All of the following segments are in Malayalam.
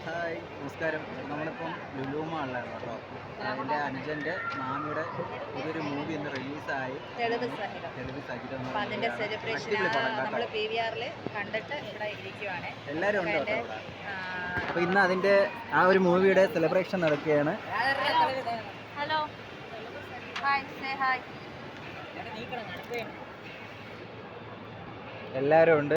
ഹായ് നമസ്കാരം. നമ്മളിപ്പം ലുലു മാളിലാണ് കേട്ടോ. എൻ്റെ അനുജൻ്റെ മാമിയുടെ പുതിയൊരു മൂവി ഇന്ന് റിലീസായി. തെളിവ് സഹിതം. അപ്പോൾ അതിൻ്റെ സെലിബ്രേഷൻ നമ്മൾ PVR കണ്ടിട്ട് ഇവിടെ ഇരിക്കുവാണ്. എല്ലാവരും ഉണ്ട് കേട്ടോ ഇവിടെ. അപ്പോൾ ഇന്ന് അതിൻ്റെ ആ ഒരു മൂവിയുടെ സെലിബ്രേഷൻ നടക്കുകയാണ്. Hello hi say hi. എല്ലാവരും ഉണ്ട്.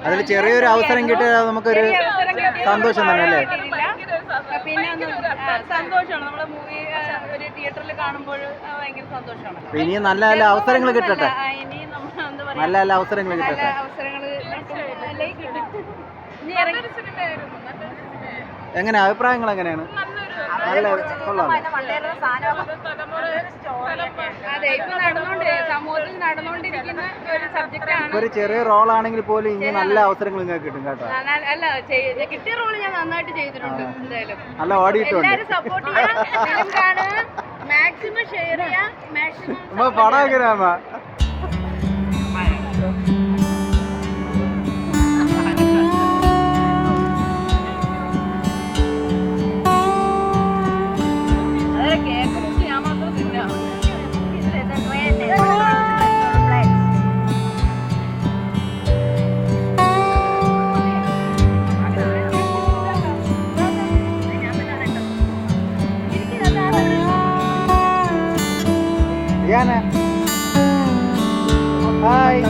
അതിൽ ചെറിയൊരു അവസരം കിട്ടിയാൽ നമുക്കൊരു സന്തോഷം തന്നെ അല്ലേ? പിന്നെ സന്തോഷമാണ്. നമ്മള് മൂവി ഒരു തിയേറ്ററിൽ കാണുമ്പോൾ ഭയങ്കര സന്തോഷമാണ്. ഇനിയും നല്ല നല്ല അവസരങ്ങൾ കിട്ടട്ടെ. ഇനി നമ്മൾ എന്താ പറയാ, നല്ല നല്ല അവസരങ്ങൾ കിട്ടട്ടെ. എങ്ങനെ അഭിപ്രായങ്ങൾ എങ്ങനെയാണ്? നല്ല കൊള്ളാം. അതെ, ഇപ്പൊ സമൂഹത്തിൽ നടന്നുകൊണ്ടിരിക്കുന്ന ഒരു സബ്ജക്റ്റാണ്. ഒരു ചെറിയ റോൾ ആണെങ്കിൽ പോലും ഇനി നല്ല അവസരങ്ങൾ നിങ്ങൾക്ക് കിട്ടും കേട്ടോ. അല്ല, കിട്ടിയ റോള് ഞാൻ നന്നായിട്ട് ചെയ്തിട്ടുണ്ട്. എന്തായാലും നല്ല ഓടിയിട്ടുണ്ട്. എല്ലാവരും സപ്പോർട്ട് ചെയ്യാൻ, മാക്സിമം ഷെയർ ചെയ്യാം, മാക്സിമം പടം എങ്ങനെയാ? ഹായ്.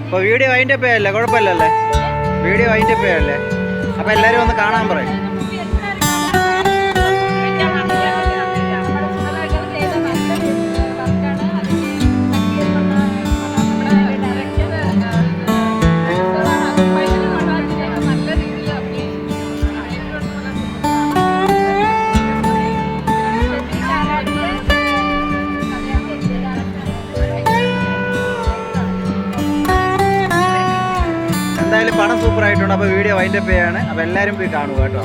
അപ്പോൾ വീഡിയോ അതിൻ്റെ പേയല്ലേ? കുഴപ്പമില്ലല്ലേ? വീഡിയോ അതിൻ്റെ പേയല്ലേ? അപ്പോൾ എല്ലാവരും ഒന്ന് കാണാൻ പറയും. എന്തായാലും പടം സൂപ്പർ ആയിട്ടുണ്ട്. അപ്പോൾ വീഡിയോ വൈൻഡപ്പ് ചെയ്യാണ്. അപ്പോൾ എല്ലാവരും പോയി കാണുക കേട്ടോ.